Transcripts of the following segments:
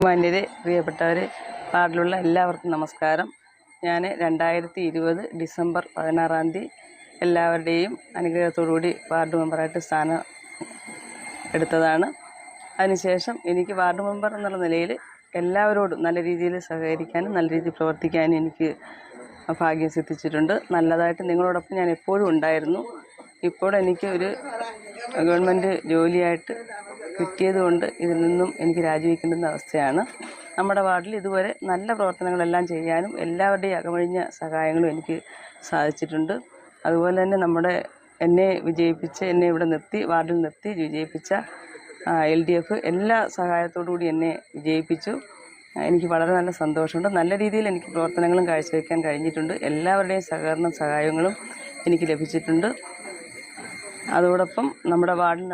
മാന്യരെ, പ്രിയപ്പെട്ടവരെ, വാർഡിലുള്ള എല്ലാവർക്കും നമസ്കാരം. ഞാൻ 2020 ഡിസംബർ 16 എല്ലാവരുടെയും അനുഗ്രഹത്തോടുകൂടി വാർഡ് മെമ്പറായിട്ട് സ്ഥാനം എടുത്തതാണ്. അതിനുശേഷം എനിക്ക് വാർഡ് മെമ്പർ എന്നുള്ള നിലയിൽ എല്ലാവരോടും നല്ല രീതിയിൽ സഹകരിക്കാനും നല്ല രീതിയിൽ പ്രവർത്തിക്കാനും എനിക്ക് ഭാഗ്യം സിദ്ധിച്ചിട്ടുണ്ട്. നല്ലതായിട്ട് നിങ്ങളോടൊപ്പം ഞാൻ എപ്പോഴും ഉണ്ടായിരുന്നു. ഇപ്പോൾ എനിക്ക് ഒരു ഗവൺമെൻറ് ജോലിയായിട്ട് കിട്ടിയതുകൊണ്ട് ഇതിൽ നിന്നും എനിക്ക് രാജിവെക്കേണ്ടുന്ന അവസ്ഥയാണ്. നമ്മുടെ വാർഡിൽ ഇതുവരെ നല്ല പ്രവർത്തനങ്ങളെല്ലാം ചെയ്യാനും എല്ലാവരുടെയും അകമഴിഞ്ഞ സഹായങ്ങളും എനിക്ക് സാധിച്ചിട്ടുണ്ട്. അതുപോലെ തന്നെ എന്നെ വിജയിപ്പിച്ച് എന്നെ ഇവിടെ വാർഡിൽ നിർത്തി വിജയിപ്പിച്ച LDF എല്ലാ സഹായത്തോടുകൂടി എന്നെ വിജയിപ്പിച്ചു. എനിക്ക് വളരെ നല്ല സന്തോഷമുണ്ട്. നല്ല രീതിയിൽ എനിക്ക് പ്രവർത്തനങ്ങളും കാഴ്ചവെക്കാൻ കഴിഞ്ഞിട്ടുണ്ട്. എല്ലാവരുടെയും സഹായങ്ങളും എനിക്ക് ലഭിച്ചിട്ടുണ്ട്. അതോടൊപ്പം നമ്മുടെ വാർഡിൽ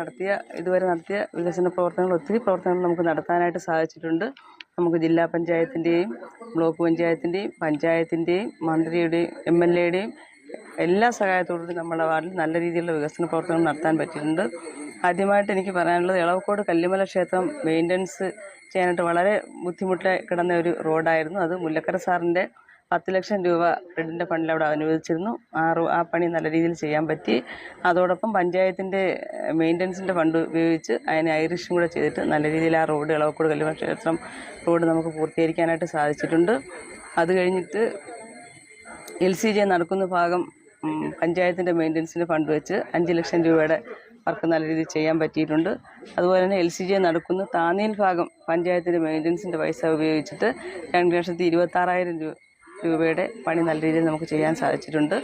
ഇതുവരെ നടത്തിയ വികസന ഒത്തിരി പ്രവർത്തനങ്ങൾ നമുക്ക് നടത്താനായിട്ട് സാധിച്ചിട്ടുണ്ട്. നമുക്ക് ജില്ലാ പഞ്ചായത്തിൻ്റെയും ബ്ലോക്ക് പഞ്ചായത്തിൻ്റെയും പഞ്ചായത്തിൻ്റെയും മന്ത്രിയുടെയും MLAയുടെയും എല്ലാ സഹായത്തോടുകൂടി നമ്മുടെ വാർഡിൽ നല്ല രീതിയിലുള്ള വികസന പ്രവർത്തനങ്ങൾ നടത്താൻ പറ്റിയിട്ടുണ്ട്. ആദ്യമായിട്ട് എനിക്ക് പറയാനുള്ളത്, എളവക്കോട് കല്ലിമല ക്ഷേത്രം മെയിൻ്റനൻസ് ചെയ്യാനായിട്ട് വളരെ ബുദ്ധിമുട്ടായി കിടന്ന ഒരു റോഡായിരുന്നു. അത് മുല്ലക്കര സാറിൻ്റെ 10 ലക്ഷം രൂപ ഫ്രെഡിൻ്റെ ഫണ്ടിൽ അവിടെ അനുവദിച്ചിരുന്നു. ആ പണി നല്ല രീതിയിൽ ചെയ്യാൻ പറ്റി. അതോടൊപ്പം പഞ്ചായത്തിൻ്റെ മെയിൻ്റനൻസിൻ്റെ ഫണ്ട് ഉപയോഗിച്ച് അതിനെ ഐറിഷും കൂടെ ചെയ്തിട്ട് നല്ല രീതിയിൽ ആ റോഡ് എളവക്കോട് കല്ലിമല ക്ഷേത്രം റോഡ് നമുക്ക് പൂർത്തീകരിക്കാനായിട്ട് സാധിച്ചിട്ടുണ്ട്. അത് കഴിഞ്ഞിട്ട് LCJ നടക്കുന്ന ഭാഗം പഞ്ചായത്തിൻ്റെ മെയിൻ്റനൻസിൻ്റെ ഫണ്ട് വെച്ച് 5 ലക്ഷം രൂപയുടെ വർക്ക് നല്ല രീതിയിൽ ചെയ്യാൻ പറ്റിയിട്ടുണ്ട്. അതുപോലെ തന്നെ LCJ നടക്കുന്ന താന്നിയിൽ ഭാഗം പഞ്ചായത്തിൻ്റെ മെയിൻ്റനൻസിൻ്റെ പൈസ ഉപയോഗിച്ചിട്ട് 2,26,000 രൂപയുടെ പണി നല്ല രീതിയിൽ നമുക്ക് ചെയ്യാൻ സാധിച്ചിട്ടുണ്ട്.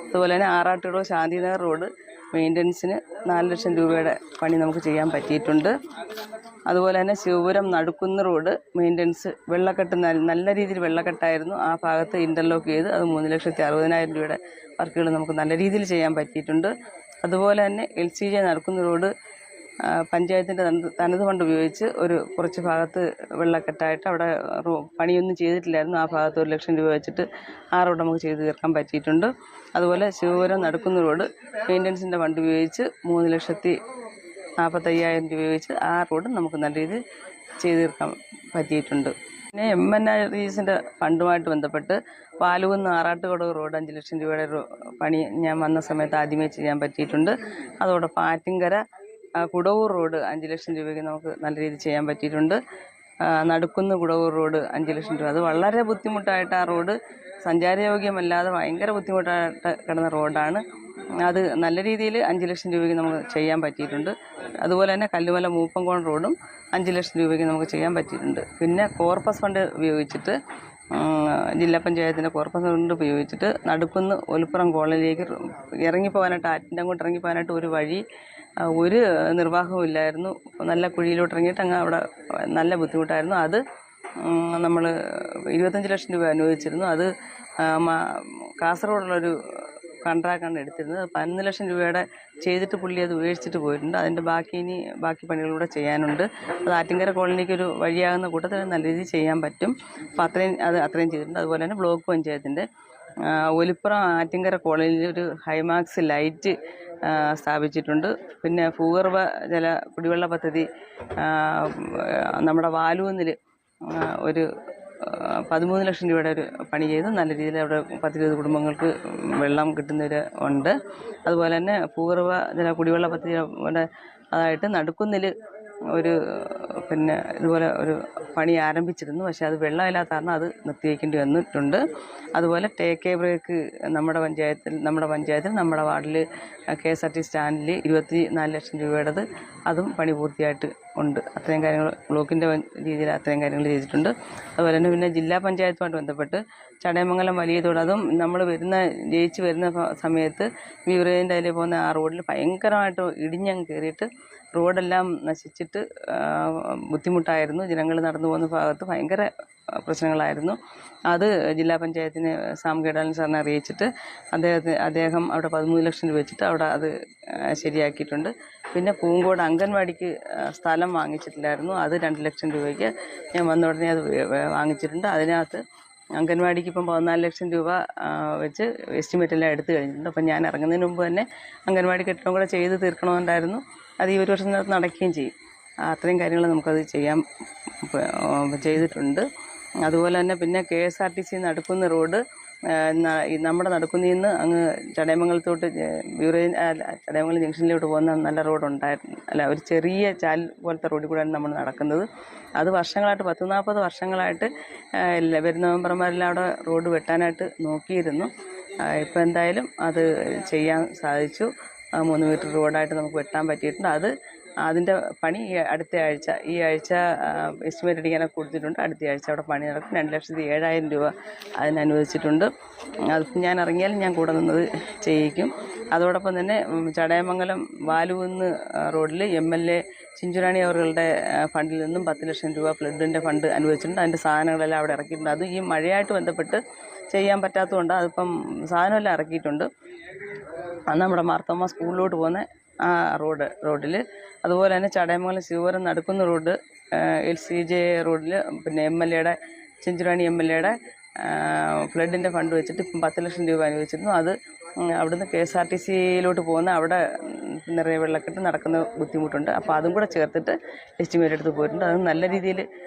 അതുപോലെ തന്നെ ആറാട്ടുകടവ് ശാന്തിനഗർ റോഡ് മെയിൻ്റനൻസിന് 4 ലക്ഷം രൂപയുടെ പണി നമുക്ക് ചെയ്യാൻ പറ്റിയിട്ടുണ്ട്. അതുപോലെ തന്നെ ശിവപുരം നടുക്കുന്ന് റോഡ് മെയിൻ്റനൻസ് നല്ല രീതിയിൽ വെള്ളക്കെട്ടായിരുന്നു. ആ ഭാഗത്ത് ഇൻ്റർലോക്ക് ചെയ്ത് അത് 3,60,000 രൂപയുടെ വർക്കുകൾ നമുക്ക് നല്ല രീതിയിൽ ചെയ്യാൻ പറ്റിയിട്ടുണ്ട്. അതുപോലെ തന്നെ LCJ നടക്കുന്ന റോഡ് പഞ്ചായത്തിൻ്റെ തനത് ഫണ്ട് ഉപയോഗിച്ച് കുറച്ച് ഭാഗത്ത് വെള്ളക്കെട്ടായിട്ട് അവിടെ പണിയൊന്നും ചെയ്തിട്ടില്ലായിരുന്നു. ആ ഭാഗത്ത് 1 ലക്ഷം രൂപ വെച്ചിട്ട് ആ റോഡ് നമുക്ക് ചെയ്ത് തീർക്കാൻ പറ്റിയിട്ടുണ്ട്. അതുപോലെ ശിവപുരം നടക്കുന്ന റോഡ് മെയിൻ്റനൻസിൻ്റെ ഫണ്ട് ഉപയോഗിച്ച് 3,45,000 രൂപ വെച്ച് ആ റോഡ് നമുക്ക് നല്ല രീതിയിൽ ചെയ്ത് തീർക്കാൻ പറ്റിയിട്ടുണ്ട്. പിന്നെ MNRESൻ്റെ ഫണ്ടുമായിട്ട് ബന്ധപ്പെട്ട് പാലുകുന്ന് ആറാട്ടുകടവ് റോഡ് 5 ലക്ഷം രൂപയുടെ പണി ഞാൻ വന്ന സമയത്ത് ആദ്യമേ ചെയ്യാൻ പറ്റിയിട്ടുണ്ട്. അതോടൊപ്പം ആറ്റിങ്കര കുടവൂർ റോഡ് 5 ലക്ഷം രൂപയ്ക്ക് നമുക്ക് നല്ല രീതിയിൽ ചെയ്യാൻ പറ്റിയിട്ടുണ്ട്. നടുക്കുന്ന് കുടവൂർ റോഡ് 5 ലക്ഷം രൂപ, അത് വളരെ ബുദ്ധിമുട്ടായിട്ട് ആ റോഡ് സഞ്ചാരയോഗ്യമല്ലാതെ ഭയങ്കര ബുദ്ധിമുട്ടായിട്ട് കിടന്ന റോഡാണ്. അത് നല്ല രീതിയിൽ 5 ലക്ഷം രൂപയ്ക്ക് നമുക്ക് ചെയ്യാൻ പറ്റിയിട്ടുണ്ട്. അതുപോലെ തന്നെ കല്ലുമല മൂപ്പംകോൺ റോഡും 5 ലക്ഷം രൂപയ്ക്ക് നമുക്ക് ചെയ്യാൻ പറ്റിയിട്ടുണ്ട്. പിന്നെ കോർപ്പസ് ഫണ്ട് ഉപയോഗിച്ചിട്ട് ജില്ലാ പഞ്ചായത്തിൻ്റെ കോർപ്പസ് ഫണ്ട് ഉപയോഗിച്ചിട്ട് നടുക്കുന്ന് ഒലിപ്പുറം കോളനിയിലേക്ക് ഇറങ്ങിപ്പോകാനായിട്ട് ആറ്റിൻ്റെ അങ്ങോട്ട് ഇറങ്ങിപ്പോകാനായിട്ട് ഒരു വഴി ഒരു നിർവാഹവും ഇല്ലായിരുന്നു. നല്ല കുഴിയിലോട്ട് ഇറങ്ങിയിട്ട് അവിടെ നല്ല ബുദ്ധിമുട്ടായിരുന്നു. അത് നമ്മൾ 25 ലക്ഷം രൂപ അനുവദിച്ചിരുന്നു. അത് കാസർഗോഡുള്ളൊരു കോൺട്രാക്റ്റാണ് എടുത്തിരുന്നത്. 11 ലക്ഷം രൂപയുടെ ചെയ്തിട്ട് പുള്ളി അത് ഉപേക്ഷിച്ചിട്ട് പോയിട്ടുണ്ട്. അതിൻ്റെ ബാക്കി പണികളൂടെ ചെയ്യാനുണ്ട്. അത് ആറ്റിങ്കര കോളനിക്ക് ഒരു വഴിയാകുന്ന കൂട്ടത്തിൽ നല്ല രീതിയിൽ ചെയ്യാൻ പറ്റും. അപ്പോൾ അത്രയും ചെയ്തിട്ടുണ്ട്. അതുപോലെ തന്നെ ബ്ലോക്ക് പഞ്ചായത്തിൻ്റെ ഒലിപ്പുറം ആറ്റിങ്കര കോളനിയിൽ ഒരു ഹൈമാക്സ് ലൈറ്റ് സ്ഥാപിച്ചിട്ടുണ്ട്. പിന്നെ ഭൂഗർഭ കുടിവെള്ള പദ്ധതി നമ്മുടെ വാലൂന്നിൽ ഒരു 13 ലക്ഷം രൂപയുടെ ഒരു പണി ചെയ്ത് നല്ല രീതിയിൽ അവിടെ 10-20 കുടുംബങ്ങൾക്ക് വെള്ളം കിട്ടുന്നവരുണ്ട്. അതുപോലെ തന്നെ ഭൂഗർഭ കുടിവെള്ള പദ്ധതി അതായിട്ട് നടുക്കുന്നിൽ ഇതുപോലെ ഒരു പണി ആരംഭിച്ചിരുന്നു. പക്ഷേ അത് വെള്ളമില്ലാത്ത കാരണം അത് നിർത്തിവെക്കേണ്ടി വന്നിട്ടുണ്ട്. അതുപോലെ ടേക്ക് എ ബ്രേക്ക് നമ്മുടെ പഞ്ചായത്തിൽ നമ്മുടെ വാർഡിൽ KSRT സ്റ്റാൻഡിൽ 24 ലക്ഷം രൂപയുടേത് അതും പണി പൂർത്തിയായിട്ട് ഉണ്ട്. അത്രയും കാര്യങ്ങൾ ബ്ലോക്കിൻ്റെ രീതിയിൽ അത്രയും കാര്യങ്ങൾ ചെയ്തിട്ടുണ്ട്. അതുപോലെ തന്നെ പിന്നെ ജില്ലാ പഞ്ചായത്തുമായിട്ട് ബന്ധപ്പെട്ട് ചടയമംഗലം വലിയ തോട്, അതും നമ്മൾ ജയിച്ച് വരുന്ന സമയത്ത് ബ്യൂറേജിൻ്റെ അതിൽ പോകുന്ന ആ റോഡിൽ ഭയങ്കരമായിട്ട് ഇടിഞ്ഞങ്ങ് കയറിയിട്ട് റോഡെല്ലാം നശിച്ചിട്ട് ബുദ്ധിമുട്ടായിരുന്നു. ജനങ്ങൾ നടന്നു പോകുന്ന ഭാഗത്ത് ഭയങ്കര പ്രശ്നങ്ങളായിരുന്നു. അത് ജില്ലാ പഞ്ചായത്തിന് സാം കേടാലൻ സാറിനെ അറിയിച്ചിട്ട് അദ്ദേഹം അവിടെ 13 ലക്ഷം രൂപ വെച്ചിട്ട് അവിടെ അത് ശരിയാക്കിയിട്ടുണ്ട്. പിന്നെ പൂങ്കോട് അംഗൻവാടിക്ക് സ്ഥലം വാങ്ങിച്ചിട്ടില്ലായിരുന്നു. അത് 2 ലക്ഷം രൂപയ്ക്ക് ഞാൻ വന്ന ഉടനെ അത് വാങ്ങിച്ചിട്ടുണ്ട്. അതിനകത്ത് അംഗൻവാടിക്ക് ഇപ്പം 14 ലക്ഷം രൂപ വെച്ച് എസ്റ്റിമേറ്റെല്ലാം എടുത്തു കഴിഞ്ഞിട്ടുണ്ട്. അപ്പം ഞാൻ ഇറങ്ങുന്നതിന് മുമ്പ് തന്നെ അംഗൻവാടി കെട്ടിടം കൂടെ ചെയ്ത് തീർക്കണമെന്നുണ്ടായിരുന്നു. അത് ഈ ഒരു വർഷത്തിനകത്ത് നടക്കുകയും ചെയ്യും. അത്രയും കാര്യങ്ങൾ നമുക്കത് ചെയ്യാൻ ചെയ്തിട്ടുണ്ട്. അതുപോലെ തന്നെ പിന്നെ KSRTC നടക്കുന്ന റോഡ് നമ്മുടെ നടക്കുന്നതിൽ നിന്ന് അങ്ങ് ചടയമംഗലത്തോട്ട് ചടയമംഗലം ജംഗ്ഷനിലോട്ട് പോകുന്ന നല്ല റോഡുണ്ടായിരുന്നു. അല്ല, ഒരു ചെറിയ ചാൽ പോലത്തെ റോഡിൽ കൂടെയാണ് നമ്മൾ നടക്കുന്നത്. അത് വർഷങ്ങളായിട്ട് 10-40 വർഷങ്ങളായിട്ട് വരുന്ന മെമ്പർമാരെല്ലാം അവിടെ റോഡ് വെട്ടാനായിട്ട് നോക്കിയിരുന്നു. ഇപ്പോൾ എന്തായാലും അത് ചെയ്യാൻ സാധിച്ചു. 3 മീറ്റർ റോഡായിട്ട് നമുക്ക് വെട്ടാൻ പറ്റിയിട്ടുണ്ട്. അതിൻ്റെ പണി ഈ ആഴ്ച എസ്റ്റിമേറ്റ് അടിക്കാനൊക്കെ കൊടുത്തിട്ടുണ്ട്. അടുത്ത ആഴ്ച അവിടെ പണി നടക്കും. 2,07,000 രൂപ അതിന് അനുവദിച്ചിട്ടുണ്ട്. അത് ഞാൻ ഇറങ്ങിയാലും ഞാൻ കൂടെ നിന്നത് ചെയ്യിക്കും. അതോടൊപ്പം തന്നെ ചടയമംഗലം വാലുകുന്ന് റോഡിൽ MLA ചിഞ്ചുറാണി അവരുടെ ഫണ്ടിൽ നിന്നും 10 ലക്ഷം രൂപ ഫ്ലഡിൻ്റെ ഫണ്ട് അനുവദിച്ചിട്ടുണ്ട്. അതിൻ്റെ സാധനങ്ങളെല്ലാം അവിടെ ഇറക്കിയിട്ടുണ്ട്. അത് ഈ മഴയായിട്ട് ബന്ധപ്പെട്ട് ചെയ്യാൻ പറ്റാത്തതുകൊണ്ട് അതിപ്പം സാധനമെല്ലാം ഇറക്കിയിട്ടുണ്ട്. അത് നമ്മുടെ മാർത്തോമ സ്കൂളിലോട്ട് പോകുന്ന ആ റോഡിൽ, അതുപോലെ തന്നെ ചടയമംഗലം ശിവപുരം നടക്കുന്ന റോഡ് LCJ റോഡിൽ പിന്നെ ചിഞ്ചുറാണി MLA ഫ്ലഡിൻ്റെ ഫണ്ട് വെച്ചിട്ട് ഇപ്പം 10 ലക്ഷം രൂപ അനുവദിച്ചിരുന്നു. അത് അവിടുന്ന് KSRTCയിലോട്ട് പോകുന്ന അവിടെ നിറയെ വെള്ളക്കെട്ട് നടക്കുന്ന ബുദ്ധിമുട്ടുണ്ട്. അപ്പോൾ അതും കൂടെ ചേർത്തിട്ട് എസ്റ്റിമേറ്റ് എടുത്ത് പോയിട്ടുണ്ട്. അത് നല്ല രീതിയിൽ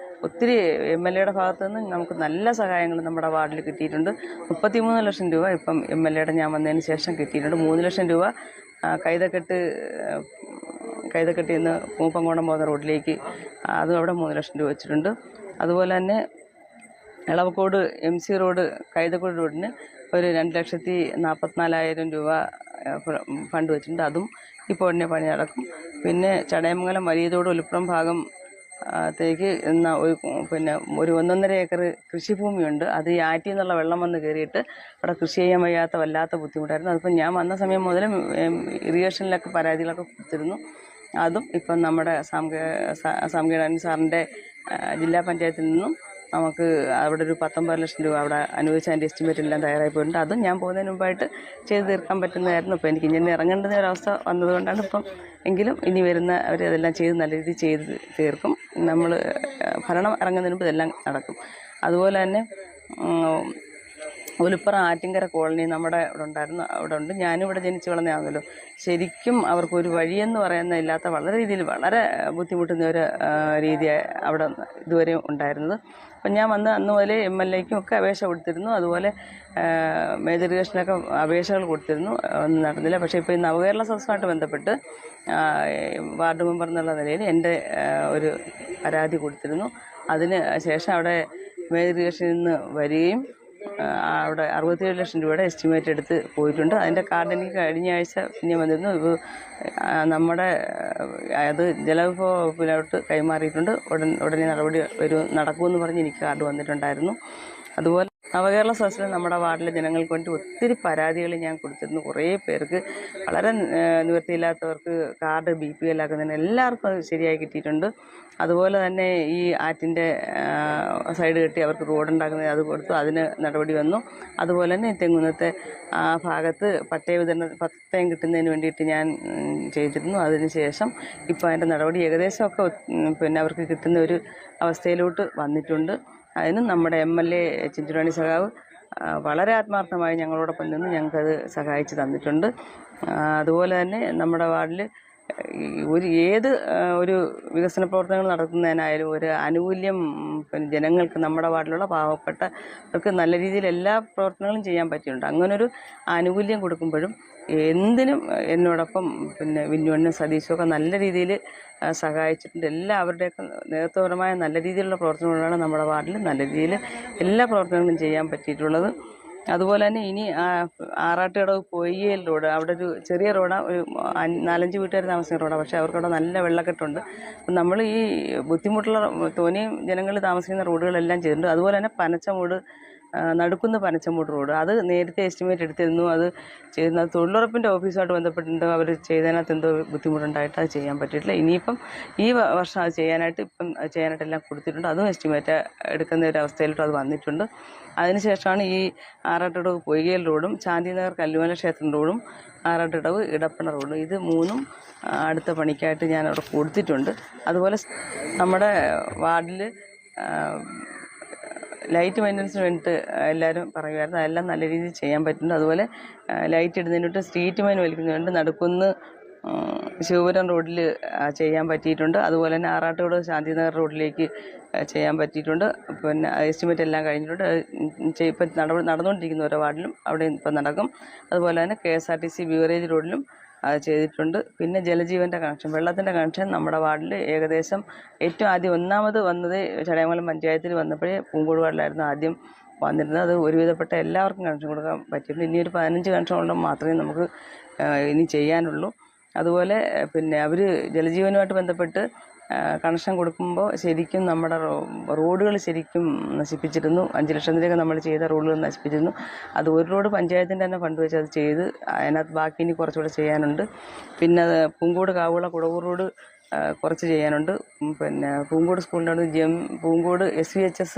ഒത്തിരി MLA ഭാഗത്തു നിന്ന് നമുക്ക് നല്ല സഹായങ്ങൾ നമ്മുടെ വാർഡിൽ കിട്ടിയിട്ടുണ്ട്. 33 ലക്ഷം രൂപ ഇപ്പം MLA ഞാൻ വന്നതിന് ശേഷം കിട്ടിയിട്ടുണ്ട്. 3 ലക്ഷം രൂപ കൈതക്കെട്ടിൽ നിന്ന് മൂപ്പങ്കോണം പോകുന്ന റോഡിലേക്ക് അതും അവിടെ 3 ലക്ഷം രൂപ വെച്ചിട്ടുണ്ട്. അതുപോലെ തന്നെ എളവക്കോട് MC റോഡ് കൈതക്കോട് റോഡിന് ഒരു 2,44,000 രൂപ ഫണ്ട് വെച്ചിട്ടുണ്ട്. അതും ഇപ്പോൾ ഉടനെ പണി നടക്കും. പിന്നെ ചടയമംഗലം വലിയതോട് ഒലിപ്പുറം ഭാഗം ത്തേക്ക് ഒരു 1.5 ഏക്കർ കൃഷിഭൂമിയുണ്ട്. അത് ഈ ആറ്റിൽ നിന്നുള്ള വെള്ളം വന്ന് കയറിയിട്ട് അവിടെ കൃഷി ചെയ്യാൻ വല്ലാത്ത ബുദ്ധിമുട്ടായിരുന്നു. അതിപ്പോൾ ഞാൻ വന്ന സമയം മുതൽ ഇറിഗേഷനിലൊക്കെ പരാതികളൊക്കെ കൊടുത്തിരുന്നു. അതും ഇപ്പം നമ്മുടെ സാംഗീണൻ സാറിൻ്റെ ജില്ലാ പഞ്ചായത്തിൽ നിന്നും നമുക്ക് അവിടെ ഒരു 19 ലക്ഷം രൂപ അവിടെ അനുവദിച്ച് അതിൻ്റെ എസ്റ്റിമേറ്റ് എല്ലാം തയ്യാറായി പോയിട്ടുണ്ട്. അതും ഞാൻ പോകുന്നതിന് മുമ്പായിട്ട് ചെയ്ത് തീർക്കാൻ പറ്റുന്നതായിരുന്നു. ഇപ്പോൾ എനിക്ക് ഇങ്ങനെ ഇറങ്ങേണ്ടുന്ന ഒരവസ്ഥ വന്നതുകൊണ്ടാണ് ഇപ്പം. എങ്കിലും ഇനി അവരതെല്ലാം ചെയ്ത് നല്ല രീതിയിൽ ചെയ്ത് തീർക്കും. നമ്മൾ ഭരണം ഇറങ്ങുന്നതിന് മുമ്പ് ഇതെല്ലാം നടക്കും. അതുപോലെ തന്നെ ഒലിപ്പുറം ആറ്റിങ്കര കോളനി നമ്മുടെ അവിടെ ഉണ്ട്. ഞാനും ഇവിടെ ജനിച്ച് വളർന്നതാണല്ലോ. ശരിക്കും അവർക്കൊരു വഴിയെന്ന് പറയുന്ന ഇല്ലാത്ത വളരെ ബുദ്ധിമുട്ടുന്ന ഒരു രീതി അവിടെ ഇതുവരെ ഉണ്ടായിരുന്നത്. അപ്പം ഞാൻ വന്ന് അന്ന് മുതലേ MLAയ്ക്കും ഒക്കെ അപേക്ഷ കൊടുത്തിരുന്നു. അതുപോലെ മേജർ ഇറിഗേഷനൊക്കെ അപേക്ഷകൾ കൊടുത്തിരുന്നു. ഒന്നും നടന്നില്ല. പക്ഷേ ഇപ്പോൾ ഈ നവകേരള സദസ്സുമായിട്ട് ബന്ധപ്പെട്ട് വാർഡ് മെമ്പർ എന്നുള്ള നിലയിൽ എൻ്റെ ഒരു പരാതി കൊടുത്തിരുന്നു. അതിന് ശേഷം അവിടെ മേജർ ഇറിഗേഷനിൽ നിന്ന് വരികയും അവിടെ 67 ലക്ഷം രൂപയുടെ എസ്റ്റിമേറ്റ് എടുത്ത് പോയിട്ടുണ്ട്. അതിൻ്റെ കാർഡ് എനിക്ക് കഴിഞ്ഞ ആഴ്ച പിന്നെ വന്നിരുന്നു. നമ്മുടെ അത് ജലവിഭവ വകുപ്പിലോട്ട് കൈമാറിയിട്ടുണ്ട്. ഉടനെ നടപടി നടക്കുമെന്ന് പറഞ്ഞ് എനിക്ക് കാർഡ് വന്നിട്ടുണ്ടായിരുന്നു. അതുപോലെ നവകേരള സദസ്സിൽ നമ്മുടെ വാർഡിലെ ജനങ്ങൾക്ക് വേണ്ടി ഒത്തിരി പരാതികൾ ഞാൻ കൊടുത്തിരുന്നു. കുറേ പേർക്ക് വളരെ നിവൃത്തിയില്ലാത്തവർക്ക് കാർഡ് BPL ആക്കുന്നതിന് എല്ലാവർക്കും അത് ശരിയായി കിട്ടിയിട്ടുണ്ട്. അതുപോലെ തന്നെ ഈ ആറ്റിൻ്റെ സൈഡ് കെട്ടി അവർക്ക് റോഡുണ്ടാക്കുന്നത് അത് കൊടുത്തു, അതിന് നടപടി വന്നു. അതുപോലെ തന്നെ തെങ്ങുന്നത്തെ ആ ഭാഗത്ത് പട്ടയം കിട്ടുന്നതിന് വേണ്ടിയിട്ട് ഞാൻ ചെയ്തിരുന്നു. അതിന് ശേഷം ഇപ്പോൾ അതിൻ്റെ നടപടി ഏകദേശമൊക്കെ അവർക്ക് കിട്ടുന്ന ഒരു അവസ്ഥയിലോട്ട് വന്നിട്ടുണ്ട്. അതിനും നമ്മുടെ MLA ചിഞ്ചുറാണി സഖാവ് വളരെ ആത്മാർത്ഥമായി ഞങ്ങളോടൊപ്പം നിന്ന് ഞങ്ങൾക്കത് സഹായിച്ച് തന്നിട്ടുണ്ട്. അതുപോലെ തന്നെ നമ്മുടെ വാർഡിൽ ഒരു വികസന പ്രവർത്തനങ്ങൾ നടത്തുന്നതിനായാലും ഒരു ആനുകൂല്യം ജനങ്ങൾക്ക് നമ്മുടെ വാർഡിലുള്ള പാവപ്പെട്ടവർക്ക് നല്ല രീതിയിൽ എല്ലാ പ്രവർത്തനങ്ങളും ചെയ്യാൻ പറ്റിയിട്ടുണ്ട്. അങ്ങനൊരു ആനുകൂല്യം കൊടുക്കുമ്പോഴും എന്തിനും എന്നോടൊപ്പം വിന്നുവണ്ണും സതീശും ഒക്കെ നല്ല രീതിയിൽ സഹായിച്ചിട്ടുണ്ട്. എല്ലാവരുടെയൊക്കെ നേതൃത്വപരമായ നല്ല രീതിയിലുള്ള പ്രവർത്തനങ്ങളാണ് നമ്മുടെ വാർഡിൽ നല്ല രീതിയിൽ എല്ലാ പ്രവർത്തനങ്ങളും ചെയ്യാൻ പറ്റിയിട്ടുള്ളത്. അതുപോലെ തന്നെ ഇനി ആറാട്ടുകടവ് പൊയ്യൽ റോഡ്, അവിടെ ഒരു ചെറിയ റോഡാണ്, ഒരു 4-5 വീട്ടുകാർ താമസിക്കുന്ന റോഡാണ്. പക്ഷേ അവർക്കവിടെ നല്ല വെള്ളക്കെട്ടുണ്ട്. അപ്പം നമ്മൾ ഈ ബുദ്ധിമുട്ടുള്ള തോനെയും ജനങ്ങൾ താമസിക്കുന്ന റോഡുകളെല്ലാം ചെയ്തിട്ടുണ്ട്. അതുപോലെ തന്നെ നടുക്കുന്ന പനച്ചമൂട് റോഡ്, അത് നേരത്തെ എസ്റ്റിമേറ്റ് എടുത്തിരുന്നു. അത് ചെയ്യുന്നത് തൊഴിലുറപ്പിൻ്റെ ഓഫീസുമായിട്ട് ബന്ധപ്പെട്ടിട്ട് അവർ ചെയ്തതിനകത്ത് എന്തോ ബുദ്ധിമുട്ടുണ്ടായിട്ട് അത് ചെയ്യാൻ പറ്റിയിട്ടില്ല. ഇനിയിപ്പം ഈ വർഷം അത് ചെയ്യാനായിട്ടെല്ലാം കൊടുത്തിട്ടുണ്ട്. അതും എസ്റ്റിമേറ്റ് എടുക്കുന്ന ഒരു അവസ്ഥയിലോട്ട് അത് വന്നിട്ടുണ്ട്. അതിനുശേഷമാണ് ഈ ആറാട്ടുകടവ് പൊയ്യൽ റോഡും ശാന്തിനഗർ കല്ലുമല ക്ഷേത്രം റോഡും ആറാട്ടുകടവ് ഇടപ്പണ റോഡും ഇത് 3ഉം അടുത്ത പണിക്കായിട്ട് ഞാൻ അവിടെ കൊടുത്തിട്ടുണ്ട്. അതുപോലെ നമ്മുടെ വാർഡിൽ ലൈറ്റ് മെയിൻ്റനൻസിന് വേണ്ടിയിട്ട് എല്ലാവരും പറയുമായിരുന്നു. അതെല്ലാം നല്ല രീതിയിൽ ചെയ്യാൻ പറ്റുന്നുണ്ട്. അതുപോലെ ലൈറ്റ് ഇടുന്നതിന് വേണ്ടി സ്ട്രീറ്റ് മെയിൻ വലിക്കുന്നതിന് വേണ്ടി നടുക്കുന്ന് ശിവപുരം റോഡിൽ ചെയ്യാൻ പറ്റിയിട്ടുണ്ട്. അതുപോലെ തന്നെ ആറാട്ടുകോട് ശാന്തിനഗർ റോഡിലേക്ക് ചെയ്യാൻ പറ്റിയിട്ടുണ്ട്. പിന്നെ എസ്റ്റിമേറ്റ് എല്ലാം കഴിഞ്ഞിട്ടുണ്ട്. ഇപ്പം നടന്നുകൊണ്ടിരിക്കുന്ന ഓരോ വാർഡിലും അവിടെ ഇപ്പം നടക്കും. അതുപോലെ തന്നെ KSRTC ബിവറേജ് റോഡിലും അത് ചെയ്തിട്ടുണ്ട്. പിന്നെ ജലജീവൻ്റെ കണക്ഷൻ, വെള്ളത്തിൻ്റെ കണക്ഷൻ നമ്മുടെ വാർഡിൽ ഏകദേശം ഏറ്റവും ആദ്യം ഒന്നാമത് വന്നത് ചടയമംഗലം പഞ്ചായത്തിൽ വന്നപ്പോഴേ പൂങ്കോട് വാർഡിലായിരുന്നു ആദ്യം വന്നിരുന്നത്. അത് ഒരുവിധപ്പെട്ട എല്ലാവർക്കും കണക്ഷൻ കൊടുക്കാൻ പറ്റിയിട്ടുണ്ട്. ഇനി ഒരു 15 കണക്ഷനുകൊണ്ട് മാത്രമേ നമുക്ക് ഇനി ചെയ്യാനുള്ളൂ. അതുപോലെ പിന്നെ അവർ ജലജീവനുമായിട്ട് ബന്ധപ്പെട്ട് കണക്ഷൻ കൊടുക്കുമ്പോൾ ശരിക്കും നമ്മുടെ റോഡുകൾ ശരിക്കും നശിപ്പിച്ചിരുന്നു. 5 ലക്ഷത്തിലേക്ക് നമ്മൾ ചെയ്ത റോഡുകൾ നശിപ്പിച്ചിരുന്നു. അത് ഒരു റോഡ് പഞ്ചായത്തിൻ്റെ തന്നെ ഫണ്ട് വെച്ച് അത് ചെയ്ത് അതിനകത്ത് ബാക്കി ഇനി കുറച്ചുകൂടെ ചെയ്യാനുണ്ട്. പിന്നെ പൂങ്കോട് കാവുള കുടവൂർ റോഡ് കുറച്ച് ചെയ്യാനുണ്ട്. പിന്നെ പൂങ്കോട് സ്കൂളിൻ്റെ അവിടെ പൂങ്കോട് SVHS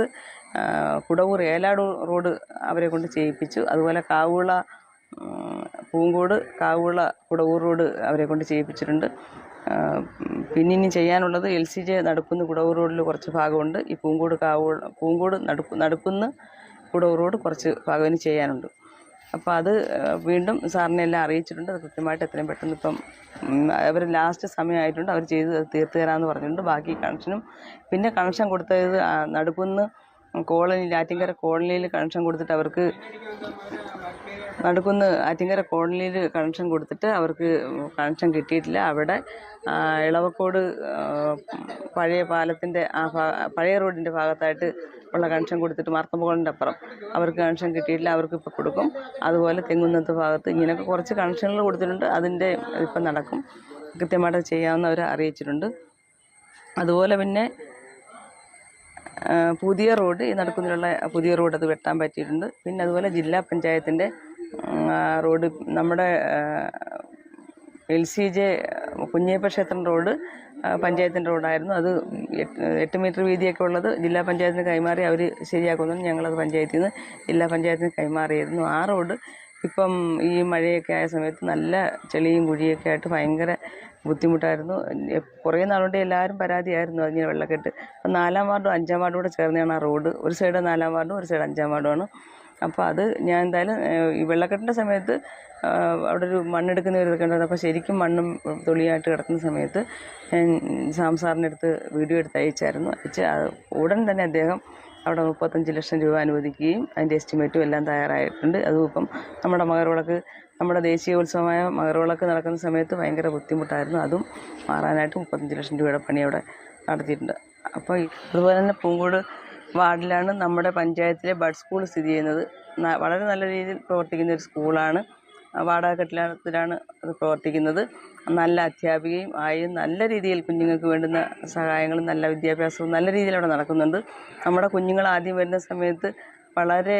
കുടവൂർ ഏലാട് റോഡ് അവരെ കൊണ്ട് ചെയ്യിപ്പിച്ചു. അതുപോലെ കാവുള പൂങ്കോട് കാവുള കുടവൂർ റോഡ് അവരെ കൊണ്ട് ചെയ്യിപ്പിച്ചിട്ടുണ്ട്. പിന്നെ ഇനി ചെയ്യാനുള്ളത് LCJ നടുക്കുന്ന് കുടവൂർ റോഡിൽ കുറച്ച് ഭാഗമുണ്ട്. ഈ പൂങ്കോട് നടുക്കുന്ന് കുടവൂർ റോഡ് കുറച്ച് ഭാഗം ഇനി ചെയ്യാനുണ്ട്. അപ്പോൾ അത് വീണ്ടും സാറിനെ എല്ലാം അറിയിച്ചിട്ടുണ്ട്. അത് കൃത്യമായിട്ട് എത്രയും പെട്ടെന്ന് ഇപ്പം അവർ ലാസ്റ്റ് സമയമായിട്ടുണ്ട്, അവർ ചെയ്ത് തീർത്ത് തരാമെന്ന് പറഞ്ഞിട്ടുണ്ട്. ബാക്കി കണക്ഷനും പിന്നെ കണക്ഷൻ കൊടുത്തത് നടുക്കുന്ന് കോളനിയിൽ ആറ്റിങ്കര കോളനിയിൽ കണക്ഷൻ കൊടുത്തിട്ട് അവർക്ക് നടുക്കുന്ന് ആറ്റിങ്കര കോളനിയിൽ കണക്ഷൻ കൊടുത്തിട്ട് അവർക്ക് കണക്ഷൻ കിട്ടിയിട്ടില്ല. അവിടെ ഇളവക്കോട് പഴയ പാലത്തിൻ്റെ പഴയ റോഡിൻ്റെ ഭാഗത്തായിട്ട് ഉള്ള കണക്ഷൻ കൊടുത്തിട്ട് മാർത്തമ്പകോളിൻ്റെ അപ്പുറം അവർക്ക് കണക്ഷൻ കിട്ടിയിട്ടില്ല. അവർക്ക് ഇപ്പോൾ കൊടുക്കും. അതുപോലെ തെങ്ങുന്നത്ത് ഭാഗത്ത് ഇങ്ങനെയൊക്കെ കുറച്ച് കണക്ഷനുകൾ കൊടുത്തിട്ടുണ്ട്. അതിൻ്റെ ഇപ്പം നടക്കും. കൃത്യമായിട്ട് ചെയ്യാമെന്ന് അവർ അറിയിച്ചിട്ടുണ്ട്. അതുപോലെ പിന്നെ പുതിയ റോഡ് ഈ നടുക്കുന്നിലുള്ള പുതിയ റോഡ് അത് വെട്ടാൻ പറ്റിയിട്ടുണ്ട്. പിന്നെ അതുപോലെ ജില്ലാ പഞ്ചായത്തിൻ്റെ റോഡ് നമ്മുടെ LCJ കുഞ്ഞയ്യപ്പ ക്ഷേത്രം റോഡ് പഞ്ചായത്തിൻ്റെ റോഡായിരുന്നു. അത് 8 മീറ്റർ വീതിയൊക്കെ ഉള്ളത് ജില്ലാ പഞ്ചായത്തിന് കൈമാറി അവർ ശരിയാക്കുന്നുണ്ട്. ഞങ്ങളത് പഞ്ചായത്തിൽ നിന്ന് ജില്ലാ പഞ്ചായത്തിന് കൈമാറിയായിരുന്നു. ആ റോഡ് ഇപ്പം ഈ മഴയൊക്കെ ആയ സമയത്ത് നല്ല ചെളിയും കുഴിയൊക്കെ ആയിട്ട് ഭയങ്കര ബുദ്ധിമുട്ടായിരുന്നു. കുറേ നാളുകൊണ്ട് എല്ലാവരും പരാതിയായിരുന്നു അതിങ്ങനെ വെള്ളക്കെട്ട്. അപ്പം 4-ാം വാർഡും 5-ാം വാർഡും കൂടെ ചേർന്നാണ് ആ റോഡ്. ഒരു സൈഡ് 4-ാം വാർഡും ഒരു സൈഡ് 5-ാം വാർഡുമാണ്. അപ്പോൾ അത് ഞാൻ എന്തായാലും ഈ വെള്ളക്കെട്ടിൻ്റെ സമയത്ത് അവിടെ ഒരു മണ്ണെടുക്കുന്ന ഒരു ഇതൊക്കെ ഉണ്ടായിരുന്നു. അപ്പോൾ ശരിക്കും മണ്ണും തുളിയായിട്ട് കിടക്കുന്ന സമയത്ത് ഞാൻ സാം സാറിൻ്റെ അടുത്ത് വീഡിയോ എടുത്ത് അയച്ചായിരുന്നു. ഉടൻ തന്നെ അദ്ദേഹം അവിടെ 35 ലക്ഷം രൂപ അനുവദിക്കുകയും അതിൻ്റെ എസ്റ്റിമേറ്റും എല്ലാം തയ്യാറായിട്ടുണ്ട്. അതും ഇപ്പം നമ്മുടെ മകരവിളക്ക് നമ്മുടെ ദേശീയോത്സവമായ മകരവിളക്ക് നടക്കുന്ന സമയത്ത് ഭയങ്കര ബുദ്ധിമുട്ടായിരുന്നു. അതും മാറാനായിട്ട് 35 ലക്ഷം രൂപയുടെ പണി അവിടെ നടത്തിയിട്ടുണ്ട്. അപ്പോൾ അതുപോലെ തന്നെ പൂങ്കോട് വാർഡിലാണ് നമ്മുടെ പഞ്ചായത്തിലെ ബഡ് സ്കൂൾ സ്ഥിതി ചെയ്യുന്നത്. വളരെ നല്ല രീതിയിൽ പ്രവർത്തിക്കുന്ന ഒരു സ്കൂളാണ്. വാടക കെട്ടിടത്തിലാണ് അത് പ്രവർത്തിക്കുന്നത്. നല്ല അധ്യാപികയും ആയി നല്ല രീതിയിൽ കുഞ്ഞുങ്ങൾക്ക് വേണ്ടുന്ന സഹായങ്ങളും നല്ല വിദ്യാഭ്യാസവും നല്ല രീതിയിൽ അവിടെ നടക്കുന്നുണ്ട്. നമ്മുടെ കുഞ്ഞുങ്ങൾ ആദ്യം വരുന്ന സമയത്ത് വളരെ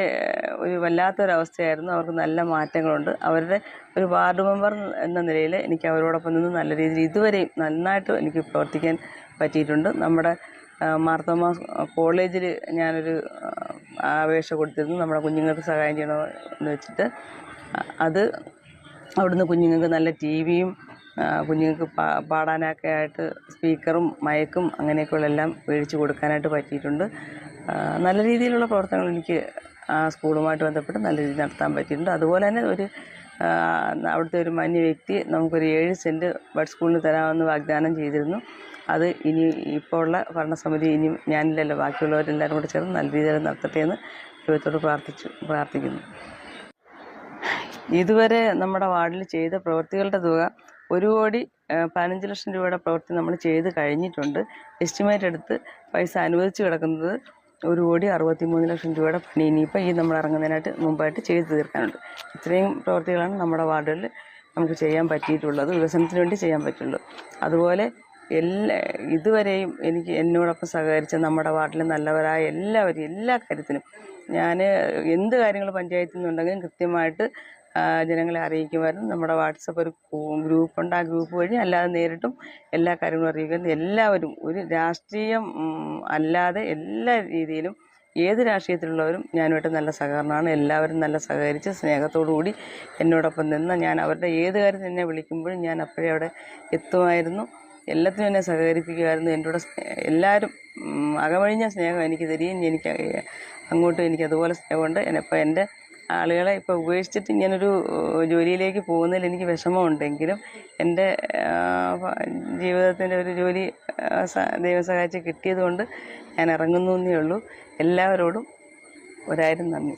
ഒരു വല്ലാത്തൊരവസ്ഥയായിരുന്നു. അവർക്ക് നല്ല മാറ്റങ്ങളുണ്ട്. അവരുടെ ഒരു വാർഡ് മെമ്പർ എന്ന നിലയിൽ എനിക്ക് അവരോടൊപ്പം നിന്ന് നല്ല രീതിയിൽ ഇതുവരെയും നന്നായിട്ട് എനിക്ക് പ്രവർത്തിക്കാൻ പറ്റിയിട്ടുണ്ട്. നമ്മുടെ മാർത്തോമ കോളേജിൽ ഞാനൊരു അപേക്ഷ കൊടുത്തിരുന്നു നമ്മുടെ കുഞ്ഞുങ്ങൾക്ക് സഹായം ചെയ്യണമെന്ന് വെച്ചിട്ട്. അത് അവിടുന്ന് കുഞ്ഞുങ്ങൾക്ക് നല്ല TVയും കുഞ്ഞുങ്ങൾക്ക് പാടാനൊക്കെ ആയിട്ട് സ്പീക്കറും മയക്കും അങ്ങനെയൊക്കെയുള്ള എല്ലാം മേടിച്ച് കൊടുക്കാനായിട്ട് പറ്റിയിട്ടുണ്ട്. നല്ല രീതിയിലുള്ള പ്രവർത്തനങ്ങൾ എനിക്ക് ആ സ്കൂളുമായിട്ട് ബന്ധപ്പെട്ട് നല്ല രീതിയിൽ നടത്താൻ പറ്റിയിട്ടുണ്ട്. അതുപോലെ തന്നെ അവിടുത്തെ ഒരു മാന്യ വ്യക്തി നമുക്കൊരു 7 സെൻറ്റ് ബഡ് സ്കൂളിന് തരാമെന്ന് വാഗ്ദാനം ചെയ്തിരുന്നു. അത് ഇനി ഇപ്പോൾ ഉള്ള ഭരണസമിതി ഇനി ഞാനില്ലല്ലോ ബാക്കിയുള്ളവരെല്ലാവരും കൂടെ ചേർന്ന് നല്ല രീതിയിൽ നടത്തട്ടെ എന്ന് ദൈവത്തോട് പ്രാർത്ഥിക്കുന്നു. ഇതുവരെ നമ്മുടെ വാർഡിൽ ചെയ്ത പ്രവൃത്തികളുടെ തുക 1,15 ലക്ഷം രൂപയുടെ പ്രവൃത്തി നമ്മൾ ചെയ്ത് കഴിഞ്ഞിട്ടുണ്ട്. എസ്റ്റിമേറ്റ് എടുത്ത് പൈസ അനുവദിച്ച് കിടക്കുന്നത് 1,63 ലക്ഷം രൂപയുടെ പണി ഇനിയിപ്പോൾ ഈ നമ്മൾ ഇറങ്ങുന്നതിനായിട്ട് മുമ്പായിട്ട് ചെയ്ത് തീർക്കാനുണ്ട്. ഇത്രയും പ്രവൃത്തികളാണ് നമ്മുടെ വാർഡുകളിൽ നമുക്ക് ചെയ്യാൻ പറ്റിയിട്ടുള്ളത്, വികസനത്തിന് വേണ്ടി ചെയ്യാൻ പറ്റുള്ളൂ. അതുപോലെ ഇതുവരെയും എന്നോടൊപ്പം സഹകരിച്ച നമ്മുടെ വാർഡിലെ നല്ലവരായ എല്ലാവരും എല്ലാ കാര്യത്തിനും ഞാൻ എന്ത് കാര്യങ്ങൾ പഞ്ചായത്തിൽ നിന്നുണ്ടെങ്കിലും കൃത്യമായിട്ട് ജനങ്ങളെ അറിയിക്കുമായിരുന്നു. നമ്മുടെ വാട്സപ്പ് ഒരു ഗ്രൂപ്പുണ്ട്. ആ ഗ്രൂപ്പ് വഴി അല്ലാതെ നേരിട്ടും എല്ലാ കാര്യങ്ങളും അറിയിക്കുന്നു. എല്ലാവരും ഒരു രാഷ്ട്രീയം അല്ലാതെ എല്ലാ രീതിയിലും ഏത് രാഷ്ട്രീയത്തിലുള്ളവരും ഞാനുമായിട്ട് നല്ല സഹകരണമാണ്. എല്ലാവരും നല്ല സഹകരിച്ച് സ്നേഹത്തോടുകൂടി എന്നോടൊപ്പം നിന്ന് ഞാൻ അവരുടെ ഏത് കാര്യത്തിൽ എന്നെ വിളിക്കുമ്പോഴും ഞാൻ അപ്പോഴേ അവിടെ എത്തുമായിരുന്നു. എല്ലാത്തിനും എന്നെ സഹകരിപ്പിക്കുമായിരുന്നു. എൻ്റെ കൂടെ എല്ലാവരും അകമഴിഞ്ഞ സ്നേഹം എനിക്ക് തരികയും അങ്ങോട്ടും എനിക്ക് അതുപോലെ സ്നേഹമുണ്ട്. ഇപ്പോൾ എൻ്റെ ആളുകളെ ഇപ്പോൾ ഉപേക്ഷിച്ചിട്ട് ഇങ്ങനൊരു ജോലിയിലേക്ക് പോകുന്നതിൽ എനിക്ക് വിഷമമുണ്ടെങ്കിലും എൻ്റെ ജീവിതത്തിൻ്റെ ഒരു ജോലി ദൈവം സഹായിച്ച് കിട്ടിയത് കൊണ്ട് ഞാൻ ഇറങ്ങുന്നു എന്നേ ഉള്ളൂ. എല്ലാവരോടും ഒരായിരം നന്ദി.